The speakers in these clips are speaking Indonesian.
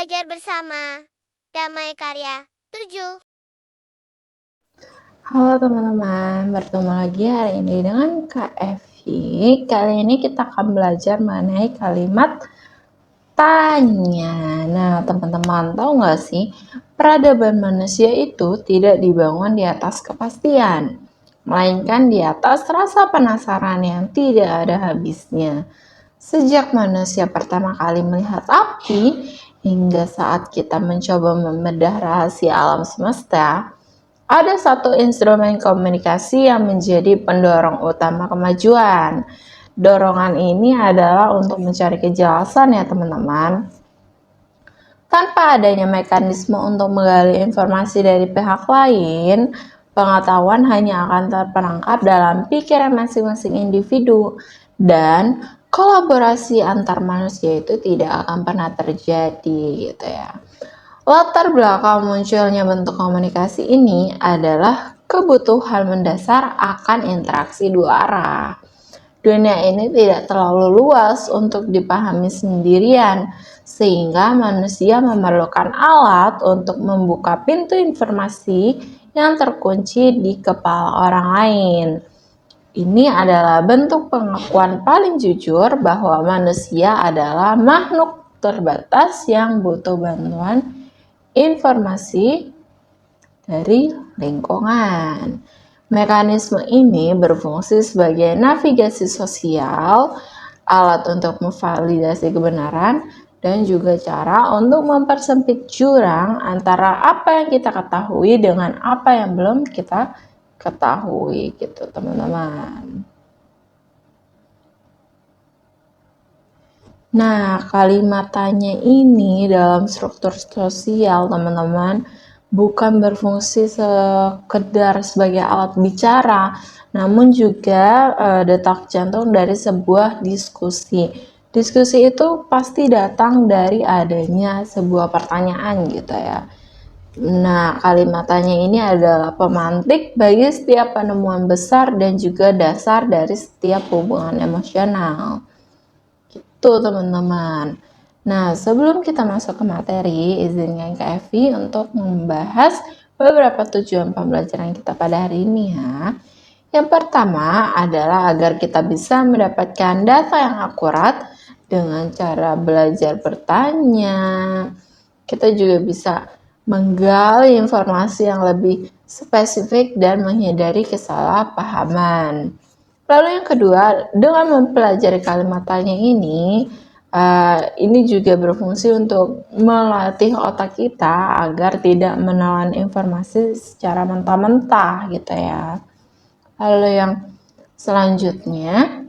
Belajar bersama. Damai Karya 7. Halo teman-teman, bertemu lagi hari ini dengan Kak Evi. Kali ini kita akan belajar mengenai kalimat tanya. Nah, teman-teman tahu nggak sih, peradaban manusia itu tidak dibangun di atas kepastian, melainkan di atas rasa penasaran yang tidak ada habisnya. Sejak manusia pertama kali melihat api, hingga saat kita mencoba membedah rahasia alam semesta, ada satu instrumen komunikasi yang menjadi pendorong utama kemajuan. Dorongan ini adalah untuk mencari kejelasan ya teman-teman. Tanpa adanya mekanisme untuk menggali informasi dari pihak lain, pengetahuan hanya akan terperangkap dalam pikiran masing-masing individu dan kolaborasi antar manusia itu tidak akan pernah terjadi gitu ya. Latar belakang munculnya bentuk komunikasi ini adalah kebutuhan mendasar akan interaksi dua arah. Dunia ini tidak terlalu luas untuk dipahami sendirian, sehingga manusia memerlukan alat untuk membuka pintu informasi yang terkunci di kepala orang lain. Ini adalah bentuk pengakuan paling jujur bahwa manusia adalah makhluk terbatas yang butuh bantuan informasi dari lingkungan. Mekanisme ini berfungsi sebagai navigasi sosial, alat untuk memvalidasi kebenaran, dan juga cara untuk mempersempit jurang antara apa yang kita ketahui dengan apa yang belum kita ketahui gitu teman-teman. Nah, kalimat tanya ini dalam struktur sosial teman-teman bukan berfungsi sekedar sebagai alat bicara, namun juga detak jantung dari sebuah diskusi. Diskusi itu pasti datang dari adanya sebuah pertanyaan gitu ya. Nah, kalimat tanya ini adalah pemantik bagi setiap penemuan besar dan juga dasar dari setiap hubungan emosional. Gitu teman-teman. Nah, sebelum kita masuk ke materi, izinkan Kak Evi untuk membahas beberapa tujuan pembelajaran kita pada hari ini ya. Yang pertama adalah agar kita bisa mendapatkan data yang akurat dengan cara belajar bertanya. Kita juga bisa menggali informasi yang lebih spesifik dan menghindari kesalahpahaman. Lalu yang kedua, dengan mempelajari kalimat tanya ini juga berfungsi untuk melatih otak kita agar tidak menelan informasi secara mentah-mentah gitu ya. Lalu yang selanjutnya,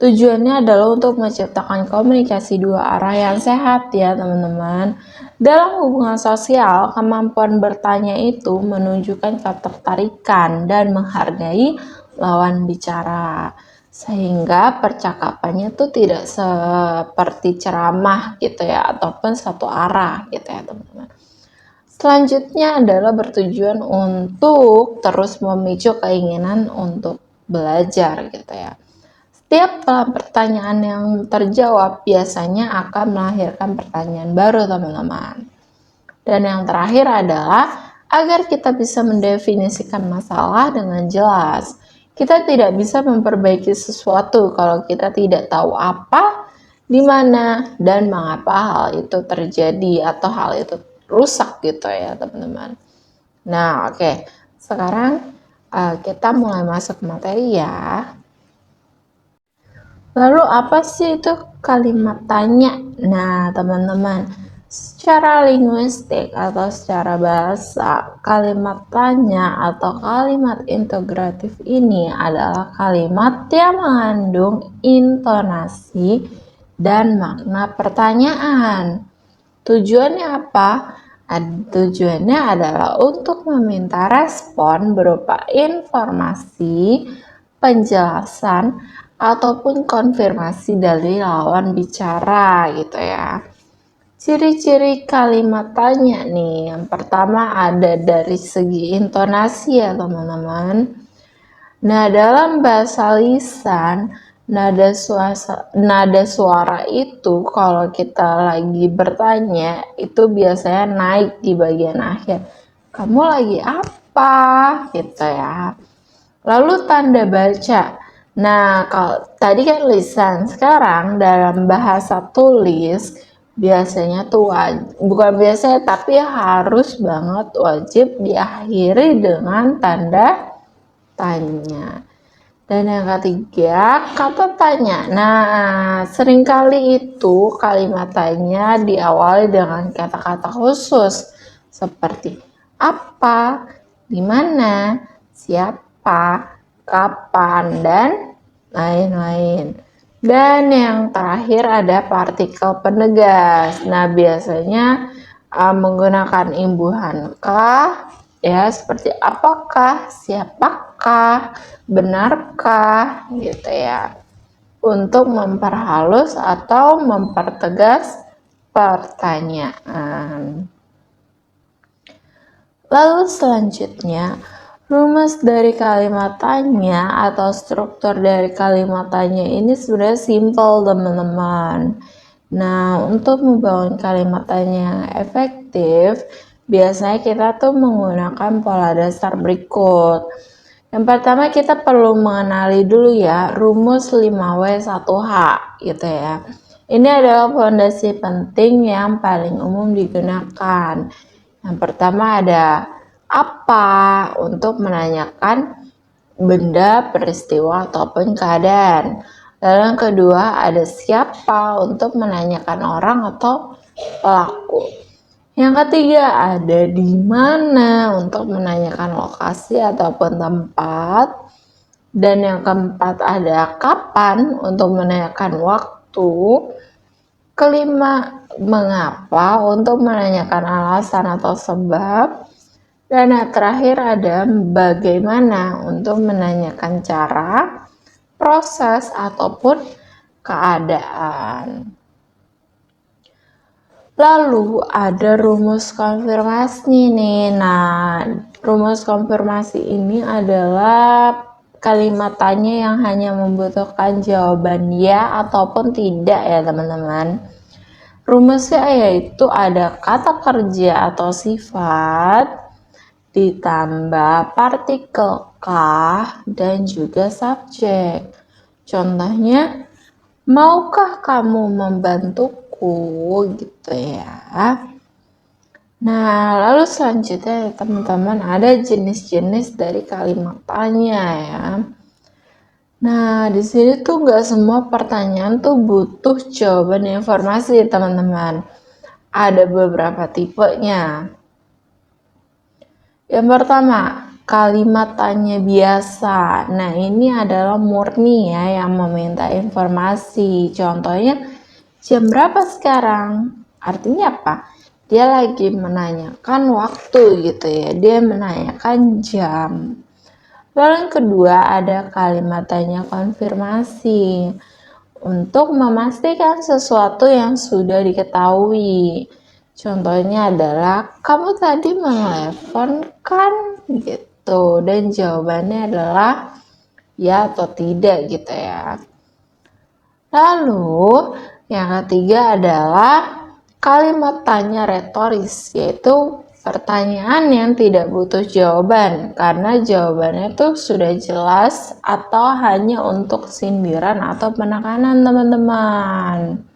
tujuannya adalah untuk menciptakan komunikasi dua arah yang sehat ya teman-teman. Dalam hubungan sosial, kemampuan bertanya itu menunjukkan ketertarikan dan menghargai lawan bicara, sehingga percakapannya tuh tidak seperti ceramah gitu ya, ataupun satu arah gitu ya teman-teman. Selanjutnya adalah bertujuan untuk terus memicu keinginan untuk belajar gitu ya. Setiap pertanyaan yang terjawab biasanya akan melahirkan pertanyaan baru teman-teman. Dan yang terakhir adalah agar kita bisa mendefinisikan masalah dengan jelas. Kita tidak bisa memperbaiki sesuatu kalau kita tidak tahu apa, di mana, dan mengapa hal itu terjadi atau hal itu rusak gitu ya teman-teman. Nah, oke. Sekarang kita mulai masuk materi ya. Lalu apa sih itu kalimat tanya? Nah, teman-teman, secara linguistik atau secara bahasa, kalimat tanya atau kalimat integratif ini adalah kalimat yang mengandung intonasi dan makna pertanyaan. Tujuannya apa? Tujuannya adalah untuk meminta respon berupa informasi, penjelasan, ataupun konfirmasi dari lawan bicara gitu ya. Ciri-ciri kalimat tanya nih, yang pertama ada dari segi intonasi ya teman-teman. Nah, dalam bahasa lisan, nada suara itu kalau kita lagi bertanya itu biasanya naik di bagian akhir. Kamu lagi apa? Gitu ya. Lalu tanda baca. Nah, kalau tadi kan lisan, sekarang dalam bahasa tulis biasanya tuh bukan biasanya tapi harus banget wajib diakhiri dengan tanda tanya. Dan yang ketiga, kata tanya. Nah, seringkali itu kalimat tanya diawali dengan kata-kata khusus seperti apa, di mana, siapa, kapan, dan lain-lain. Dan yang terakhir ada partikel penegas. Nah, biasanya menggunakan imbuhan kah, ya seperti apakah, siapakah, benarkah gitu ya, untuk memperhalus atau mempertegas pertanyaan. Lalu selanjutnya, rumus dari kalimat tanya atau struktur dari kalimat tanya ini sebenarnya simple teman-teman. Nah, untuk membangun kalimat tanya yang efektif, biasanya kita tuh menggunakan pola dasar berikut. Yang pertama kita perlu mengenali dulu ya rumus 5W1H gitu ya. Ini adalah fondasi penting yang paling umum digunakan. Yang pertama ada apa untuk menanyakan benda, peristiwa, ataupun keadaan. Lalu yang kedua ada siapa untuk menanyakan orang atau pelaku. Yang ketiga ada di mana untuk menanyakan lokasi ataupun tempat. Dan yang keempat ada kapan untuk menanyakan waktu. Kelima, mengapa untuk menanyakan alasan atau sebab. Dan yang terakhir ada bagaimana untuk menanyakan cara, proses, ataupun keadaan. Lalu ada rumus konfirmasi nih. Nah, rumus konfirmasi ini adalah kalimat tanya yang hanya membutuhkan jawaban ya ataupun tidak ya teman-teman. Rumusnya yaitu ada kata kerja atau sifat ditambah partikel kah dan juga subjek. Contohnya, maukah kamu membantuku gitu ya. Nah, lalu selanjutnya teman-teman ada jenis-jenis dari kalimat tanya ya. Nah, di sini tuh nggak semua pertanyaan tuh butuh jawaban informasi teman-teman. Ada beberapa tipenya. Yang pertama, kalimat tanya biasa. Nah, ini adalah murni ya yang meminta informasi. Contohnya, jam berapa sekarang? Artinya apa? Dia lagi menanyakan waktu gitu ya. Dia menanyakan jam. Lalu yang kedua ada kalimat tanya konfirmasi. Untuk memastikan sesuatu yang sudah diketahui. Contohnya adalah, kamu tadi menelpon kan? Gitu. Dan jawabannya adalah ya atau tidak gitu ya. Lalu yang ketiga adalah kalimat tanya retoris, yaitu pertanyaan yang tidak butuh jawaban karena jawabannya itu sudah jelas atau hanya untuk sindiran atau penekanan teman-teman.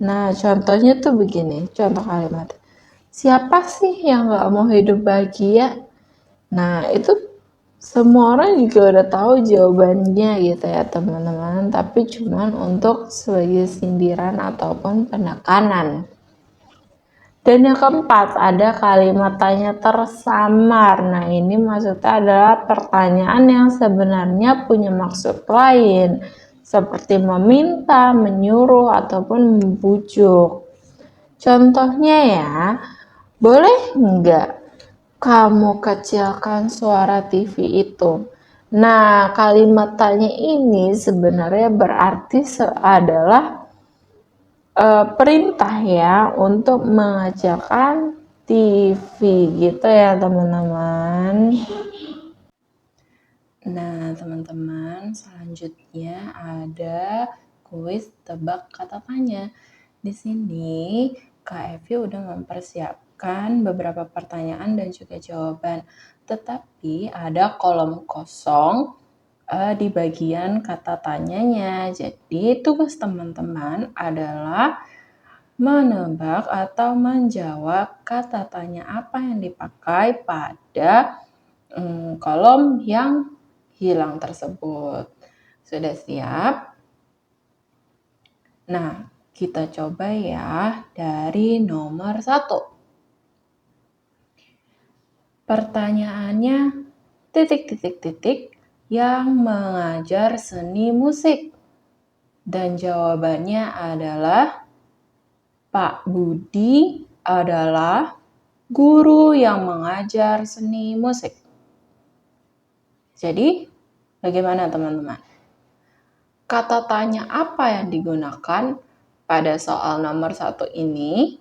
Nah, contohnya tuh begini, contoh kalimat. Siapa sih yang gak mau hidup bahagia? Nah, itu semua orang juga udah tahu jawabannya gitu ya teman-teman, tapi cuman untuk sebagai sindiran ataupun penekanan. Dan yang keempat ada kalimat tanya tersamar. Nah, ini maksudnya adalah pertanyaan yang sebenarnya punya maksud lain, seperti meminta, menyuruh, ataupun membujuk. Contohnya ya, boleh nggak kamu kecilkan suara TV itu? Nah, kalimat tanya ini sebenarnya berarti adalah perintah ya untuk mengecilkan TV gitu ya teman-teman. Nah, teman-teman, selanjutnya ada kuis tebak kata tanya. Di sini, Kak Evi udah mempersiapkan beberapa pertanyaan dan juga jawaban. Tetapi ada kolom kosong di bagian kata tanyanya. Jadi, tugas teman-teman adalah menebak atau menjawab kata tanya apa yang dipakai pada kolom yang hilang tersebut. Sudah siap? Nah, kita coba ya dari nomor 1. Pertanyaannya titik yang mengajar seni musik. Dan jawabannya adalah Pak Budi adalah guru yang mengajar seni musik. Jadi, bagaimana teman-teman? Kata tanya apa yang digunakan pada soal nomor 1 ini?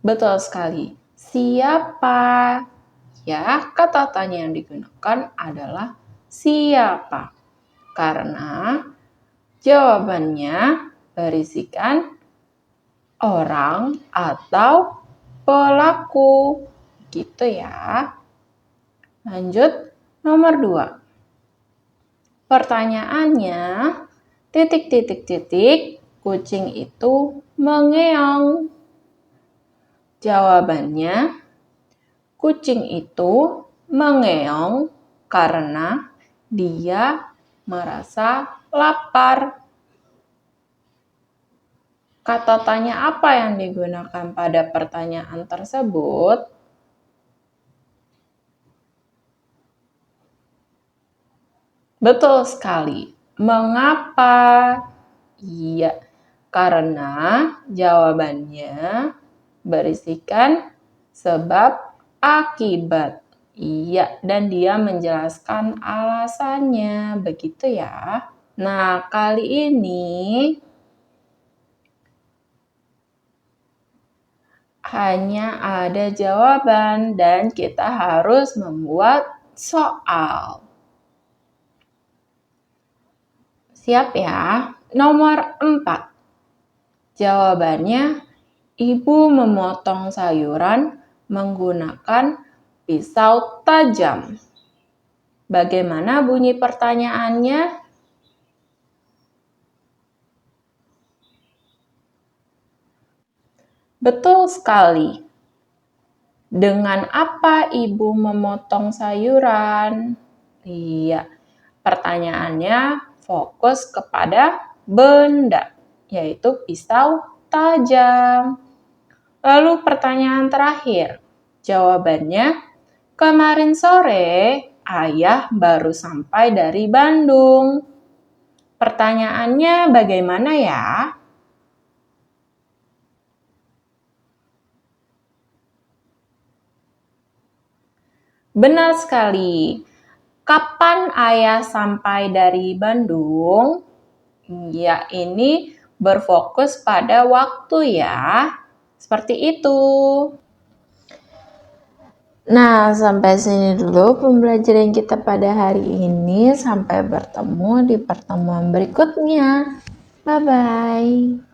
Betul sekali. Siapa? Ya, kata tanya yang digunakan adalah siapa. Karena jawabannya berisikan orang atau pelaku. Gitu ya. Lanjut, nomor 2. Pertanyaannya, kucing itu mengeong. Jawabannya, kucing itu mengeong karena dia merasa lapar. Kata tanya apa yang digunakan pada pertanyaan tersebut? Betul sekali. Mengapa? Iya, karena jawabannya berisikan sebab akibat. Iya, dan dia menjelaskan alasannya. Begitu ya. Nah, kali ini hanya ada jawaban dan kita harus membuat soal. Siap ya? Nomor 4. Jawabannya, ibu memotong sayuran menggunakan pisau tajam. Bagaimana bunyi pertanyaannya? Betul sekali. Dengan apa ibu memotong sayuran? Iya, pertanyaannya fokus kepada benda, yaitu pisau tajam. Lalu pertanyaan terakhir, jawabannya, kemarin sore ayah baru sampai dari Bandung. Pertanyaannya bagaimana ya? Benar sekali. Kapan ayah sampai dari Bandung? Ya, ini berfokus pada waktu ya. Seperti itu. Nah, sampai sini dulu pembelajaran kita pada hari ini. Sampai bertemu di pertemuan berikutnya. Bye-bye.